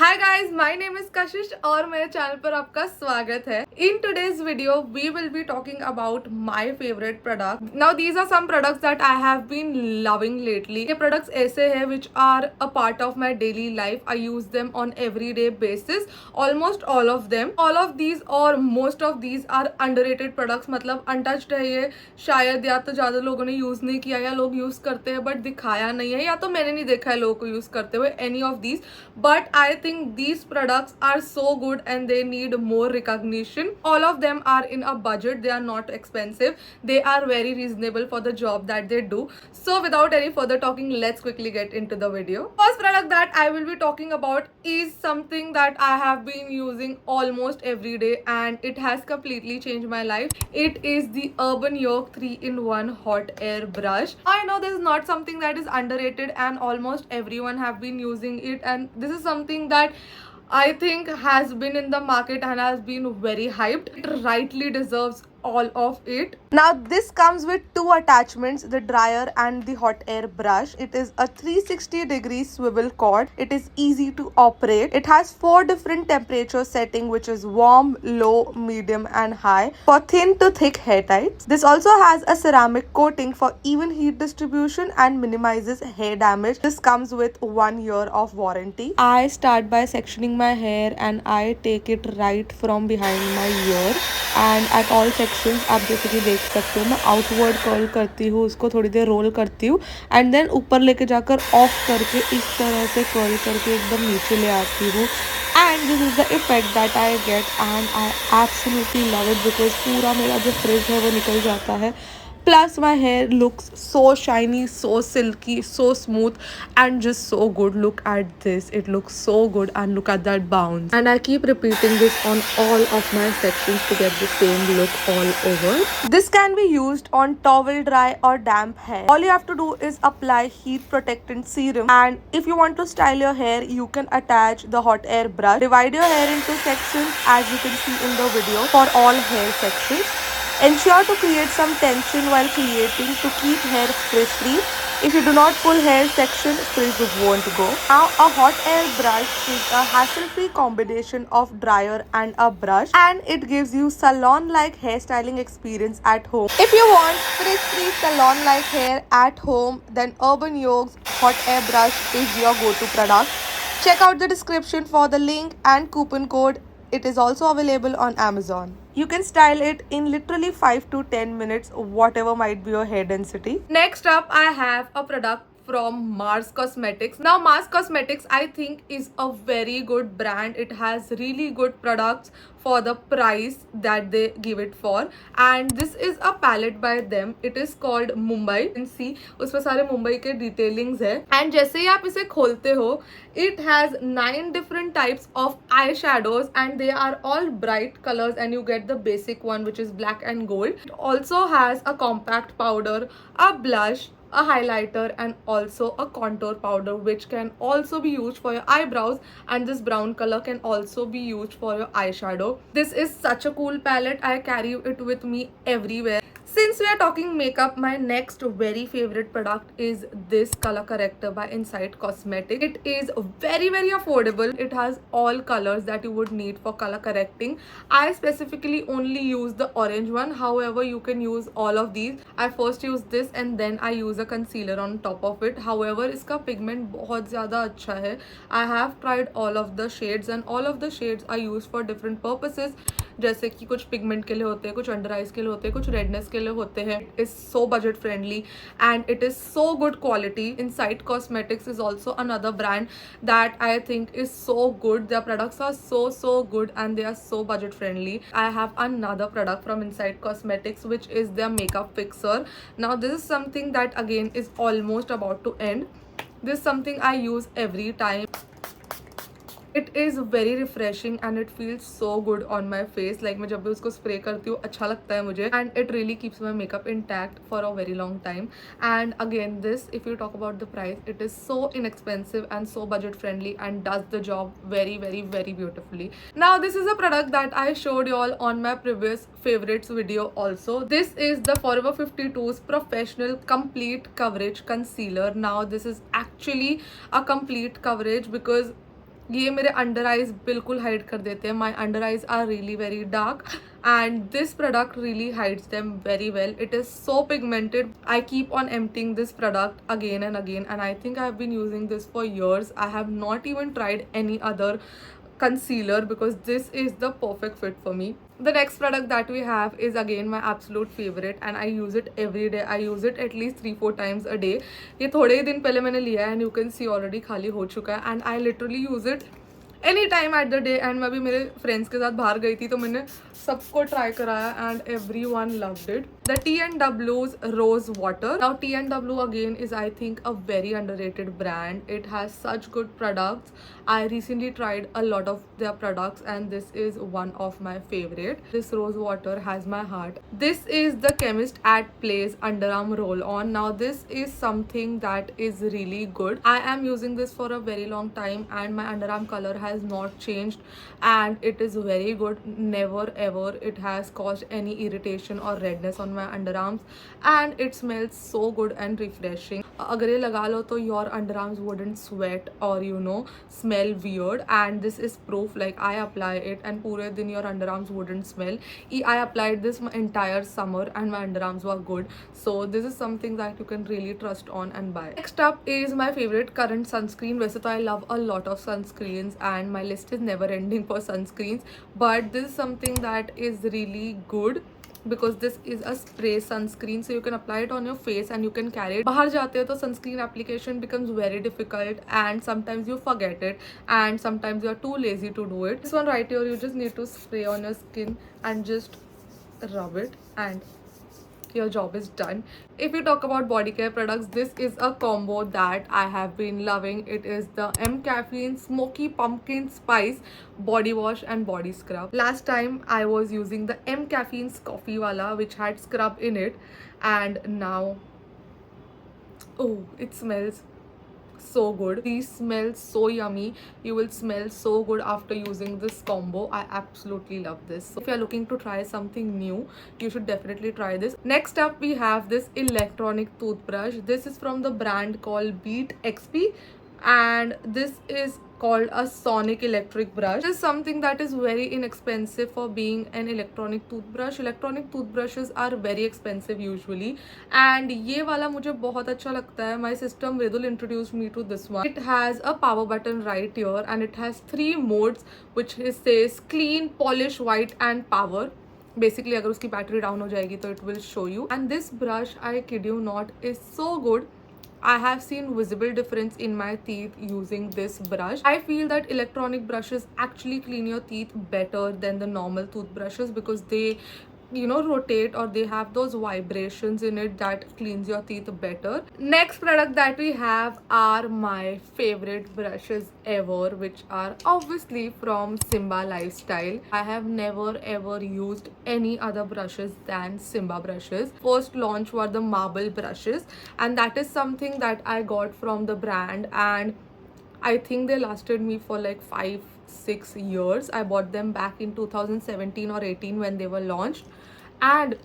Hi guys, my name is Kashish और मेरे channel पर आपका स्वागत है। In today's video we will be talking about my favourite product. Now these are some products that I have been loving lately. ये products ऐसे हैं which are a part of my daily life. I use them on everyday basis, almost all of them. All of these और most of these are underrated products, मतलब untouched है ये। शायद या तो ज्यादा लोगों ने यूज नहीं किया या लोग यूज करते हैं बट दिखाया नहीं है, या तो मैंने नहीं देखा है लोगों को यूज करते हुए any of these. But I think these products are so good and they need more recognition. All of them are in a budget. They are not expensive. They are very reasonable for the job that they do. So without any further talking, let's quickly get into the video. First product that I will be talking about is something that I have been using almost every day and it has completely changed my life. It is the Urban Yoke 3-in-1 hot air brush. I know this is not something that is underrated and almost everyone have been using it, and this is something that I think has been in the market and has been very hyped. It rightly deserves all of it. Now this comes with two attachments, the dryer and the hot air brush. It is a 360-degree swivel cord. It is easy to operate. It has 4 different temperature setting, which is warm, low, medium and high for thin to thick hair types. This also has a ceramic coating for even heat distribution and minimizes hair damage. This comes with 1 year of warranty. I start by sectioning my hair and I take it right from behind my ear and at all sections आप जैसे कि देख सकते हो मैं outward curl करती हूँ, उसको थोड़ी देर रोल करती हूँ एंड देन ऊपर लेके जाकर ऑफ करके इस तरह से कर्ल करके एकदम नीचे ले आती हूँ। And this is the effect that I get and I absolutely love it because पूरा मेरा जो फ्रिज है वो निकल जाता है। Plus my hair looks so shiny, so silky, so smooth and just so good. Look at this, it looks so good and look at that bounce. And I keep repeating this on all of my sections to get the same look all over. This can be used on towel dry or damp hair. All you have to do is apply heat protectant serum, and if you want to style your hair you can attach the hot air brush. Divide your hair into sections as you can see in the video for all hair sections. Ensure to create some tension while creating to keep hair frizz-free. If you do not pull hair section, frizz won't go. Now, a hot air brush is a hassle-free combination of dryer and a brush, and it gives you salon-like hairstyling experience at home. If you want frizz-free salon-like hair at home, then Urban Yoke's hot air brush is your go-to product. Check out the description for the link and coupon code. It is also available on Amazon. You can style it in literally 5 to 10 minutes, whatever might be your hair density. Next up, I have a product from Mars Cosmetics. Now Mars Cosmetics I think is a very good brand. It has really good products for the price that they give it for, and this is a palette by them. It is called Mumbai. You can see उसमें सारे मुंबई के detailings है and जैसे ही आप इसे खोलते हो it has 9 different types of eyeshadows and they are all bright colors, and you get the basic one which is black and gold. It also has a compact powder, a blush, a highlighter and also a contour powder which can also be used for your eyebrows, and this brown color can also be used for your eyeshadow. This is such a cool palette. I carry it with me everywhere. Since we are talking makeup, my next very favorite product is this color corrector by Inside Cosmetics. It is very affordable. It has all colors that you would need for color correcting. I specifically only use the orange one. However, you can use all of these. I first use this and then I use a concealer on top of it. However, इसका pigment बहुत ज़्यादा अच्छा है. I have tried all of the shades and all of the shades are used for different purposes. जैसे कि कुछ pigment के लिए होते हैं, कुछ अंडर आइज के लिए होते हैं, कुछ रेडनेस के लिए होते हैं. It is so budget friendly and it is so good quality. Inside cosmetics is also another brand that I think is so good. Their products are so good and they are so budget friendly. I have another product from Inside Cosmetics which is their makeup fixer. Now this is something that again is almost about to end. This is something I use every time. It is very refreshing and it feels so good on my face. Like मैं जब भी उसको spray करती हूँ अच्छा लगता है मुझे, and it really keeps my makeup intact for a very long time. And again this, if you talk about the price, it is so inexpensive and so budget friendly and does the job very beautifully. Now this is a product that I showed you all on my previous favorites video also. This is the Forever 52's Professional Complete Coverage Concealer. Now this is actually a complete coverage because ये मेरे under eyes बिल्कुल hide कर देते हैं. My under eyes are really very dark and this product really hides them very well. It is so pigmented. I keep on emptying this product again and again, and I think I have been using this for years. I have not even tried any other concealer because this is the perfect fit for me. The next product that we have is again my absolute favorite and I use it every day. I use it at least 3-4 times a day. ये थोड़े ही दिन पहले मैंने लिया है and you can see already खाली हो चुका है and I literally use it any time at the day. And मैं भी मेरे फ्रेंड्स के साथ बाहर गई थी तो मैंने सबको ट्राई कराया and everyone loved it. The T&W's rose water. Now T&W again is I think a very underrated brand. It has such good products. I recently tried a lot of their products and this is one of my favorite. This rose water has my heart. This is the Chemist at Place underarm roll on. Now this is something that is really good. I am using this for a very long time and my underarm color has not changed and it is very good. Never ever it has caused any irritation or redness on my underarms and it smells so good and refreshing. अगर ये लगा लो तो your underarms wouldn't sweat or smell weird and this is proof. Like I apply it and पूरे दिन your underarms wouldn't smell. I applied this my entire summer and my underarms were good. So this is something that you can really trust on and buy. Next up is my favorite current sunscreen. वैसे तो I love a lot of sunscreens and my list is never ending for sunscreens, but this is something that is really good because this is a spray sunscreen so you can apply it on your face and you can carry it. बाहर जाते हो तो sunscreen application becomes very difficult and sometimes you forget it and sometimes you are too lazy to do it. This one right here, you just need to spray on your skin and just rub it and your job is done. If you talk about body care products, this is a combo that I have been loving. It is the M Caffeine Smoky Pumpkin Spice body wash and body scrub. Last time I was using the M Caffeine's coffee wala which had scrub in it and now oh, it smells so good. These smell so yummy. You will smell so good after using this combo. I absolutely love this. So if you are looking to try something new, you should definitely try this. Next up we have this electronic toothbrush. This is from the brand called Beat XP and this is called a sonic electric brush. This is something that is very inexpensive for being an electronic toothbrush. Electronic toothbrushes are very expensive usually and ये वाला मुझे बहुत अच्छा लगता है. My sister Vedul introduced me to this one. It has a power button right here and it has 3 modes which says clean, polish, white and power. Basically अगर उसकी battery down हो जाएगी तो it will show you. And this brush, I kid you not, is so good. I have seen visible difference in my teeth using this brush. I feel that electronic brushes actually clean your teeth better than the normal toothbrushes because they rotate or they have those vibrations in it that cleans your teeth better. Next product that we have are my favorite brushes ever, which are obviously from Simba Lifestyle. I have never ever used any other brushes than Simba brushes. First launch were the marble brushes and that is something that I got from the brand and I think they lasted me for like 5-6 years. I bought them back in 2017 or 18 when they were launched and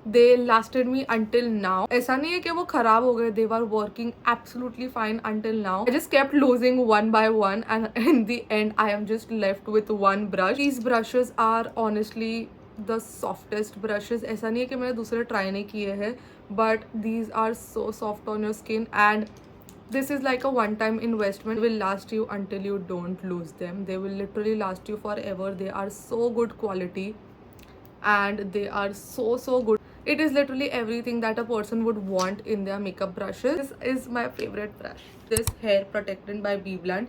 they lasted me until now. ऐसा नहीं है कि वो खराब हो गए. They were working absolutely fine until now. I just kept losing one by one and in the end I am just left with one brush. These brushes are honestly the softest brushes. ऐसा नहीं है कि मैंने दूसरे try नहीं किए हैं, but these are so soft on your skin and this is like a one-time investment. Will last you until you don't lose them. They will literally last you forever. They are so good quality and they are so good. It is literally everything that a person would want in their makeup brushes. This is my favorite brush. This hair protectant by BBlunt.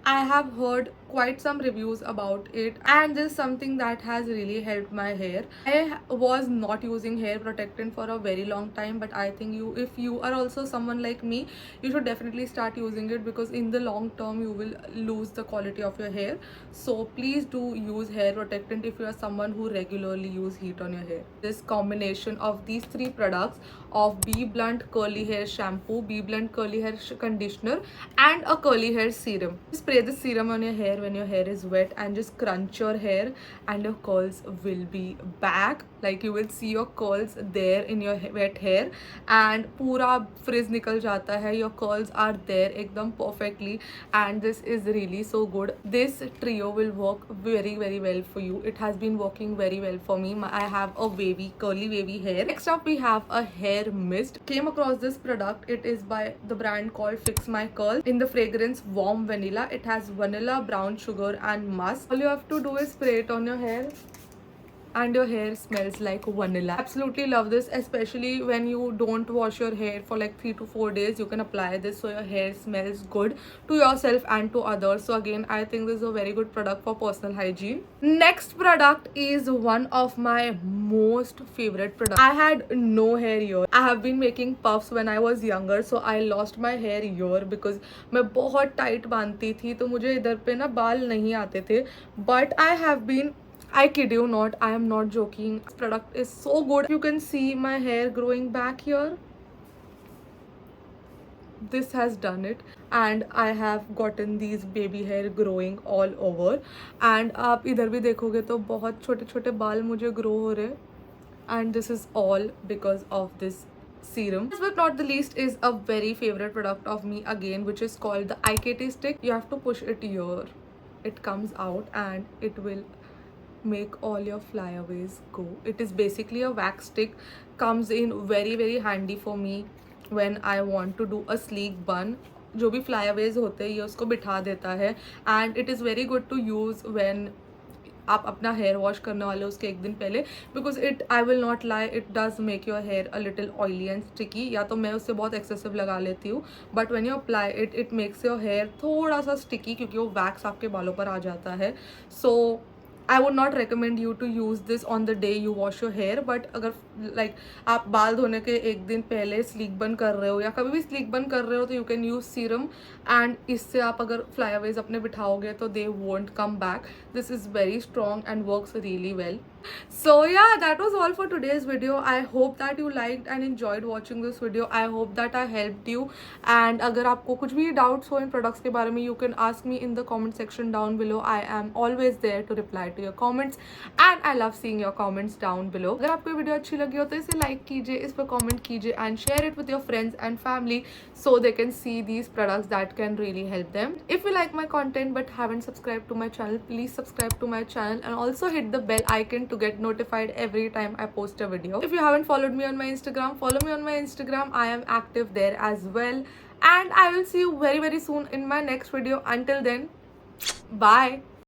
I have heard quite some reviews about it and this is something that has really helped my hair. I was not using hair protectant for a very long time, but I think if you are also someone like me, you should definitely start using it because in the long term you will lose the quality of your hair. So please do use hair protectant if you are someone who regularly use heat on your hair. This combination of these 3 products of BBlunt curly hair shampoo, BBlunt curly hair conditioner and a curly hair serum. Spray spray this serum on your hair when your hair is wet and just crunch your hair, and your curls will be back. Like you will see your curls there in your wet hair, and पूरा frizz निकल जाता है. Your curls are there एकदम perfectly, and this is really so good. This trio will work very very well for you. It has been working very well for me. I have a wavy curly wavy hair. Next up we have a hair mist. Came across this product. It is by the brand called Fix My Curl in the fragrance Warm Vanilla. It has vanilla, brown sugar and musk. All you have to do is spray it on your hair and your hair smells like vanilla. Absolutely love this, especially when you don't wash your hair for like 3 to 4 days. You can apply this so your hair smells good to yourself and to others. So again, I think this is a very good product for personal hygiene. Next product is one of my most favorite products. I had no hair here. I have been making puffs when I was younger, so I lost my hair here because मैं बहुत tight बांधती थी, तो मुझे इधर पे ना बाल नहीं आते थे. But I have been, I kid you not, I am not joking. This product is so good. You can see my hair growing back here. This has done it, and I have gotten these baby hair growing all over. And आप इधर भी देखोगे तो बहुत छोटे छोटे बाल मुझे grow हो रहे, and this is all because of this serum. Last but not the least is a very favorite product of me again, which is called the IKT stick. You have to push it here. It comes out and it will make all your flyaways go. It is basically a wax stick. Comes in very very handy for me when I want to do a sleek bun. जो भी flyaways होते हैं ये उसको बिठा देता है, and it is very good to use when आप अपना हेयर वॉश करने वाले हो उसके एक दिन पहले, because it, I will not lie, it does make your hair a little oily and sticky. या तो मैं उससे बहुत एक्सेसिव लगा लेती हूँ, but when you apply it, it makes your hair थोड़ा सा स्टिकी क्योंकि वो वैक्स आपके बालों पर आ जाता है. सो I would not recommend you to use this on the day you wash your hair, but अगर like आप बाल धोने के एक दिन पहले स्लीक बन कर रहे हो या कभी भी स्लीक बन कर रहे हो, तो you can use serum, and इससे आप अगर flyaways अपने बिठाओगे तो they won't come back. This is very strong and works really well. So yeah, that was all for today's video. I hope that you liked and enjoyed watching this video. I hope that I helped you. And अगर आपको कुछ भी doubts हो इन products के बारे में, you can ask me in the comment section down below. I am always there to reply to your comments, and I love seeing your comments down below. अगर आपको वीडियो अच्छी लगी हो तो इसे like कीजिए, इस पर comment कीजिए, and share it with your friends and family so they can see these products that can really help them. If you like my content but haven't subscribed to my channel, please subscribe to my channel and also hit the bell icon to get notified every time I post a video. If you haven't followed me on my Instagram, follow me on my Instagram. I am active there as well. And I will see you very very soon in my next video. Until then, bye.